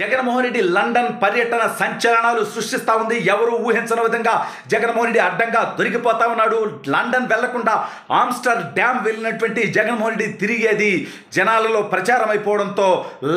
Jaganmohan Reddy London పర్యటన సంచలనాలు సృష్టిస్తూ ఉంది. ఎవరు ఊహించని విధంగా జగన్మోహన్ రెడ్డి అడ్డంగా దొరికిపోతా ఉన్నాడు. లండన్ వెళ్లకుండా ఆమ్స్టర్ డ్యామ్ వెళ్ళినటువంటి జగన్మోహన్ రెడ్డి తిరిగేది జనాలలో ప్రచారం అయిపోవడంతో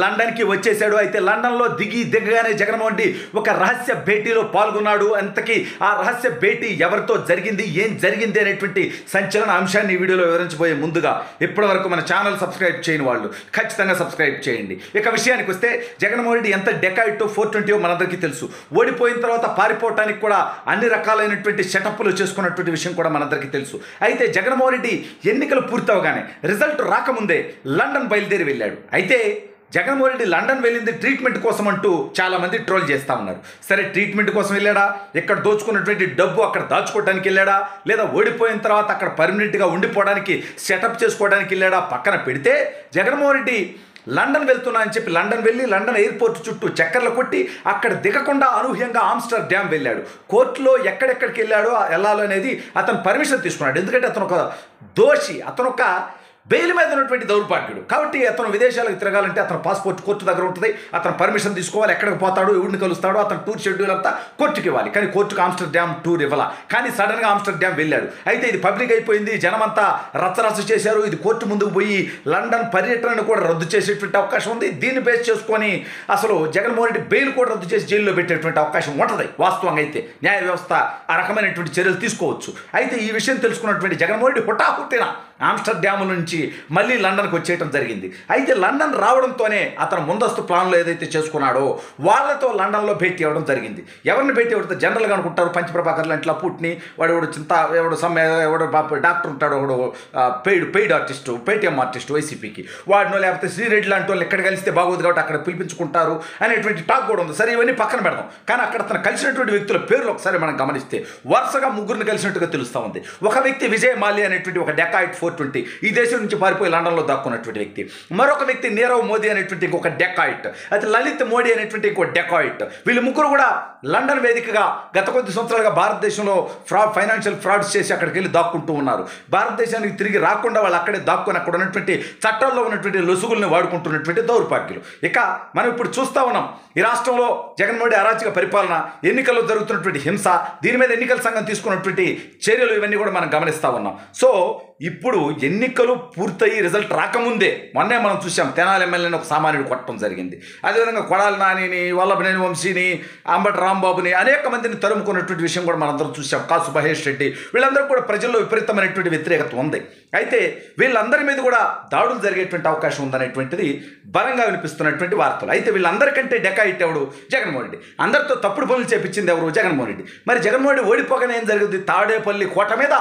లండన్కి వచ్చేసాడు. అయితే లండన్లో దిగగానే జగన్మోహన్ రెడ్డి ఒక రహస్య భేటీలో పాల్గొన్నాడు. అంతకీ ఆ రహస్య భేటీ ఎవరితో జరిగింది, ఏం జరిగింది అనేటువంటి సంచలన అంశాన్ని ఈ వీడియోలో వివరించబోయే ముందుగా ఇప్పటి వరకు మన ఛానల్ సబ్స్క్రైబ్ చేయని వాళ్ళు ఖచ్చితంగా సబ్స్క్రైబ్ చేయండి. ఇక విషయానికి వస్తే జగన్మోహన్ రెడ్డి ఎంత డెకాయిట్ 420 మనందరికీ తెలుసు. ఓడిపోయిన తర్వాత పారిపోవటానికి కూడా అన్ని రకాలైనటువంటి సెటప్లు చేసుకున్నటువంటి విషయం కూడా మనందరికీ తెలుసు. అయితే జగన్మోహన్ రెడ్డి ఎన్నికలు పూర్తవగానే రిజల్ట్ రాకముందే లండన్ బయలుదేరి వెళ్ళాడు. అయితే జగన్మోహన్ రెడ్డి లండన్ వెళ్ళింది ట్రీట్మెంట్ కోసం అంటూ చాలామంది ట్రోల్ చేస్తూ ఉన్నారు. సరే, ట్రీట్మెంట్ కోసం వెళ్ళాడా, ఇక్కడ దోచుకున్నటువంటి డబ్బు అక్కడ దాచుకోవడానికి వెళ్ళాడా, లేదా ఓడిపోయిన తర్వాత అక్కడ పర్మనెంట్గా ఉండిపోవడానికి సెటప్ చేసుకోవడానికి వెళ్ళాడా పక్కన పెడితే, జగన్మోహన్ రెడ్డి లండన్ వెళ్తున్నా అని చెప్పి లండన్ వెళ్ళి లండన్ ఎయిర్పోర్ట్ చుట్టూ చక్కర్లు కొట్టి అక్కడ దిగకుండా అనూహ్యంగా ఆమ్స్టర్ డ్యామ్ వెళ్ళాడు. కోర్టులో ఎక్కడెక్కడికి వెళ్ళాలో అనేది అతను పర్మిషన్ తీసుకున్నాడు. ఎందుకంటే అతను ఒక దోషి, అతను ఒక బెయిల్ మీద ఉన్నటువంటి దౌర్భాగ్యుడు. కాబట్టి అతను విదేశాలకు తిరగాలంటే అతను పాస్పోర్ట్ కోర్టు దగ్గర ఉంటుంది. అతను పర్మిషన్ తీసుకోవాలి, ఎక్కడికి పోతాడు, ఎవరిని కలుస్తాడో, అతను టూర్ షెడ్యూల్ అంతా కోర్టుకి ఇవ్వాలి. కానీ కోర్టుకు ఆమ్స్టర్ డ్యామ్ టూర్ ఇవ్వాల. కానీ సడన్గా ఆమ్స్టర్ డ్యామ్ వెళ్ళాడు. అయితే ఇది పబ్లిక్ అయిపోయింది, జనమంతా రచ్చరచ్చ చేశారు. ఇది కోర్టు ముందుకు పోయి లండన్ పర్యటనను కూడా రద్దు చేసేటువంటి అవకాశం ఉంది. దీన్ని బేస్ చేసుకొని అసలు జగన్మోహన్ రెడ్డి బెయిల్ కూడా రద్దు చేసి జైల్లో పెట్టేటువంటి అవకాశం ఉంటుంది. వాస్తవంగా అయితే న్యాయ వ్యవస్థ ఆ రకమైనటువంటి చర్యలు తీసుకోవచ్చు. అయితే ఈ విషయం తెలుసుకున్నటువంటి జగన్మోహన్ రెడ్డి హుటాహుటిన ఆమ్స్టర్ డ్యామ్ నుంచి మళ్ళీ లండన్కి వచ్చేయటం జరిగింది. అయితే లండన్ రావడంతోనే అతను ముందస్తు ప్లాన్లో ఏదైతే చేసుకున్నాడో వాళ్ళతో లండన్లో భేటీ అవ్వడం జరిగింది. ఎవరిని భేటీ అవ్వడం జనరల్గా అనుకుంటారు, పంచప్రభాకర్ లాంటి పుట్టిని వాడు ఎవడు డాక్టర్ ఉంటాడు, ఒకడు పెయిడ్ ఆర్టిస్టు, పేటీఎం ఆర్టిస్టు వైసీపీకి వాడినో, లేకపోతే శ్రీరెడ్డి లాంటి వాళ్ళు ఎక్కడ కలిస్తే బాగోదు కాబట్టి అక్కడ పిలిపించుకుంటారు అనేటువంటి టాక్ కూడా ఉంది. సరే, ఇవన్నీ పక్కన పెడదాం. కానీ అక్కడ అతను కలిసినటువంటి వ్యక్తుల పేర్లు ఒకసారి మనం గమనిస్తే వరుసగా ముగ్గురిని కలిసినట్టుగా తెలుస్తూ ఉంది. ఒక వ్యక్తి విజయ్ మాల్యా అనేటువంటి ఒక డెకాయిట్ 420, ఈ దేశం నుంచి పారిపోయి లండన్లో దాక్కున్నటువంటి వ్యక్తి. మరొక వ్యక్తి నీరవ్ మోదీ అనేటువంటి ఇంకొక డెకాయిట్, అయితే లలిత్ మోడీ అనేటువంటి ఇంకొక డెకాయిట్. వీళ్ళు ముగ్గురు కూడా లండన్ వేదికగా గత కొద్ది సంవత్సరాలుగా భారతదేశంలో ఫైనాన్షియల్ ఫ్రాడ్స్ చేసి అక్కడికి వెళ్ళి దాక్కుంటూ ఉన్నారు. భారతదేశానికి తిరిగి రాకుండా వాళ్ళు అక్కడే దాక్కుని అక్కడ ఉన్నటువంటి చట్టాల్లో ఉన్నటువంటి లొసుగుల్ని వాడుకుంటున్నటువంటి దౌర్భాగ్యులు. ఇక మనం ఇప్పుడు చూస్తూ ఉన్నాం, ఈ రాష్ట్రంలో జగన్మోహన్ రెడ్డి అరాచక పరిపాలన, ఎన్నికల్లో జరుగుతున్నటువంటి హింస, దీని మీద ఎన్నికల సంఘం తీసుకున్నటువంటి చర్యలు, ఇవన్నీ కూడా మనం గమనిస్తూ ఉన్నాం. సో ఇప్పుడు ఎన్నికలు పూర్తయి రిజల్ట్ రాకముందే మొన్నే మనం చూసాం, తెనాలి ఎమ్మెల్యేని ఒక సామాన్యుడు కొట్టడం జరిగింది. అదేవిధంగా కొడాలి నానిని, వల్లభనేని వంశీని, అంబటి రాంబాబుని, అనేక మందిని తరుముకున్నటువంటి విషయం కూడా మనందరం చూసాం. కాసు మహేష్ రెడ్డి, వీళ్ళందరూ కూడా ప్రజల్లో విపరీతమైనటువంటి వ్యతిరేకత ఉంది. అయితే వీళ్ళందరి మీద కూడా దాడులు జరిగేటువంటి అవకాశం ఉందనేటువంటిది బలంగా వినిపిస్తున్నటువంటి వార్తలు. అయితే వీళ్ళందరికంటే డెకాయిట్ ఎవడు? జగన్మోహన్ రెడ్డి. అందరితో తప్పుడు పనులు చేపించింది ఎవరు? జగన్మోహన్ రెడ్డి. మరి జగన్మోహన్ రెడ్డి ఓడిపోగానే ఏం జరిగింది? తాడేపల్లి కోట మీద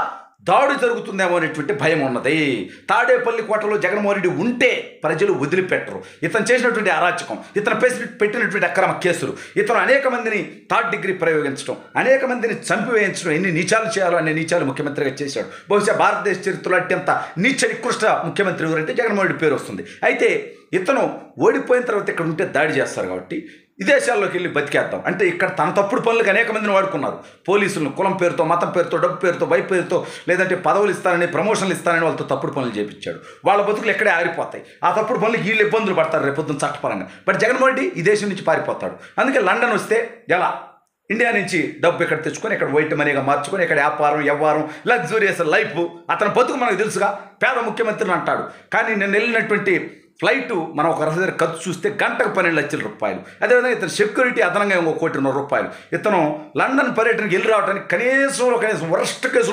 దాడి జరుగుతుందేమో అనేటువంటి భయం ఉన్నది. తాడేపల్లి కోటలో జగన్మోహన్ రెడ్డి ఉంటే ప్రజలు వదిలిపెట్టరు. ఇతను చేసినటువంటి అరాచకం, ఇతను పెట్టినటువంటి అక్రమ కేసులు, ఇతను అనేక మందిని థర్డ్ డిగ్రీ ప్రయోగించడం, అనేక మందిని చంపివేయించడం, ఎన్ని నీచాలు చేయాలో అన్ని నీచాలు ముఖ్యమంత్రిగా చేశాడు. బహుశా భారతదేశ చరిత్రలో అత్యంత నీచ నికృష్ట ముఖ్యమంత్రి ఎవరంటే జగన్మోహన్ రెడ్డి పేరు వస్తుంది. అయితే ఇతను ఓడిపోయిన తర్వాత ఇక్కడ ఉంటే దాడి చేస్తారు కాబట్టి విదేశాల్లోకి వెళ్ళి బతికేద్దాం అంటే ఇక్కడ తన తప్పుడు పనులకు అనేక మందిని వాడుకున్నారు. పోలీసులను కులం పేరుతో, మతం పేరుతో, డబ్బు పేరుతో, వైపు పేరుతో, లేదంటే పదవులు ఇస్తానని, ప్రమోషన్లు ఇస్తానని వాళ్ళతో తప్పుడు పనులు చేయించాడు. వాళ్ళ బతుకులు ఎక్కడే ఆరిపోతాయి. ఆ తప్పుడు పనులకు వీళ్ళు ఇబ్బందులు పడతారు రేపొద్దున చట్టపరంగా. బట్ జగన్మోహన్ రెడ్డి ఈ దేశం నుంచి పారిపోతాడు. అందుకే లండన్ వస్తే ఎలా ఇండియా నుంచి డబ్బు ఇక్కడ తెచ్చుకొని ఇక్కడ వైట్ మనీగా మార్చుకొని ఇక్కడ వ్యవహారం లగ్జూరియస్ లైఫ్, అతని బతుకు మనకు తెలుసుగా. పేద ముఖ్యమంత్రిని అంటాడు. కానీ నేను వెళ్ళినటువంటి ఫ్లైటు మనం ఒక రస ఖర్చు చూస్తే గంటకు 12 లక్షల రూపాయలు. అదేవిధంగా ఇతను సెక్యూరిటీ అదనంగా ఇంకో 1,50,00,000 రూపాయలు. ఇతను లండన్ పర్యటనకి వెళ్ళి రావడానికి కనీసం వరస్ట్ కేసు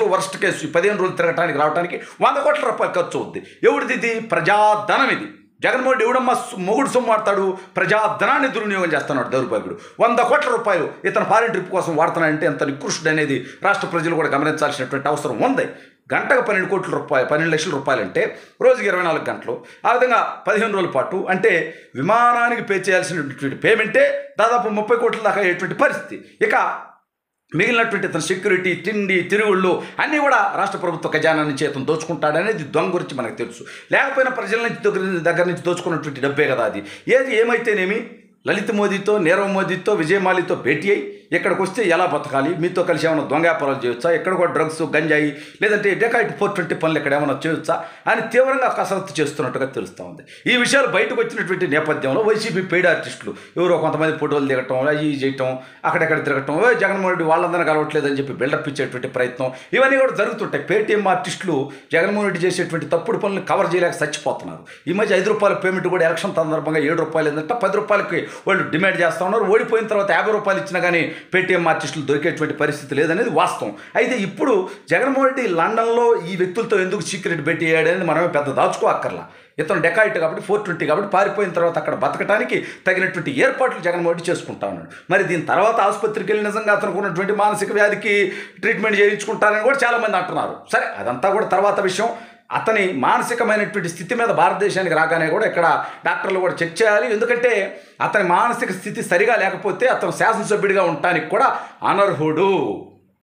15 రోజులు తిరగడానికి రావడానికి 100 కోట్ల రూపాయలు ఖర్చు అవుద్ది. ఎవరిది ఇది? ప్రజాధనం. ఇది జగన్మోహన్ రెడ్డి ఎవడమ్మా మొగుడు సొమ్ము వాడతాడు, ప్రజాధనాన్ని దుర్వినియోగం చేస్తున్నాడు దౌర్భాగ్యుడు. 100 కోట్ల రూపాయలు ఇతను ఫారిన్ ట్రిప్ కోసం వాడుతున్నాడంటే ఎంత నికృష్టుడు అనేది రాష్ట్ర ప్రజలు కూడా గమనించాల్సినటువంటి అవసరం ఉంది. గంటకు 12 లక్షల రూపాయలు అంటే రోజుకి 24 గంటలు, ఆ విధంగా 15 రోజుల పాటు అంటే విమానానికి పే చేయాల్సినటువంటి పేమెంటే దాదాపు 30 కోట్ల దాకా అయ్యేటువంటి పరిస్థితి. ఇక మిగిలినటువంటి ఇతను సెక్యూరిటీ, తిండి, తిరుగుళ్ళు అన్నీ కూడా రాష్ట్ర ప్రభుత్వ ఖజానా నుంచి ఇతను దోచుకుంటాడనేది దొంగ గురించి మనకు తెలుసు. లేకపోయినా ప్రజల నుంచి దగ్గర నుంచి దోచుకున్నటువంటి డబ్బే కదా అది. ఏమైతేనేమి లలిత్ మోదీతో, నీరవ్ మోదీతో, విజయ్ మాల్యాతో భేటీ అయ్యి ఇక్కడికి వస్తే ఎలా బతకాలి, మీతో కలిసి ఏమైనా దొంగ వ్యాపారాలు చేయొచ్చా, ఎక్కడ కూడా డ్రగ్స్ గంజాయి లేదంటే డెకాయిట్ 420 పనులు ఇక్కడ ఏమైనా చేయొచ్చా అని తీవ్రంగా కసరత్తు చేస్తున్నట్టుగా తెలుస్తూ ఉంది. ఈ విషయాలు బయటకు వచ్చినటువంటి నేపథ్యంలో వైసీపీ పెయిడ్ ఆర్టిస్టులు ఎవరో కొంతమంది ఫోటోలు దిగటం, అవి చేయటం, అక్కడెక్కడ తిరగటం, జగన్మోహన్ రెడ్డి వాళ్ళందరూ కలవట్లేదని చెప్పి బిల్డప్ ఇచ్చేటువంటి ప్రయత్నం ఇవన్నీ కూడా జరుగుతుంటాయి. పేటీఎం ఆర్టిస్టులు జగన్మోహన్ రెడ్డి చేసేటువంటి తప్పుడు పనులు కవర్ చేయలేక చచ్చిపోతున్నారు. ఈ మధ్య 5 రూపాయల పేమెంట్ కూడా ఎలక్షన్ సందర్భంగా 7 రూపాయలు ఏంటంటే 10 రూపాయలకి వాళ్ళు డిమాండ్ చేస్తూ ఉన్నారు. ఓడిపోయిన తర్వాత 50 రూపాయలు ఇచ్చినా కానీ పేటీఎం ఆర్టిస్టులు దొరికేటువంటి పరిస్థితి లేదనేది వాస్తవం. అయితే ఇప్పుడు జగన్మోహన్ రెడ్డి లండన్లో ఈ వ్యక్తులతో ఎందుకు సీక్రెట్ భేటీ అయ్యాడనేది మనమే పెద్ద దాచుకోక్కర్లా. ఇతను డెకాయిట్ కాబట్టి 420 కాబట్టి పారిపోయిన తర్వాత అక్కడ బతకడానికి తగినటువంటి ఏర్పాట్లు జగన్మోహన్ రెడ్డి చేసుకుంటా ఉన్నాడు. మరి దీని తర్వాత ఆసుపత్రికి వెళ్ళి నిజంగా అతనికి ఉన్నటువంటి మానసిక వ్యాధికి ట్రీట్మెంట్ చేయించుకుంటారని కూడా చాలామంది అంటున్నారు. సరే, అదంతా కూడా తర్వాత విషయం. అతని మానసికమైనటువంటి స్థితి మీద భారతదేశానికి రాగానే కూడా ఇక్కడ డాక్టర్లు కూడా చెక్ చేయాలి. ఎందుకంటే అతని మానసిక స్థితి సరిగా లేకపోతే అతను శాసనసభ్యుడిగా ఉండటానికి కూడా అనర్హుడు.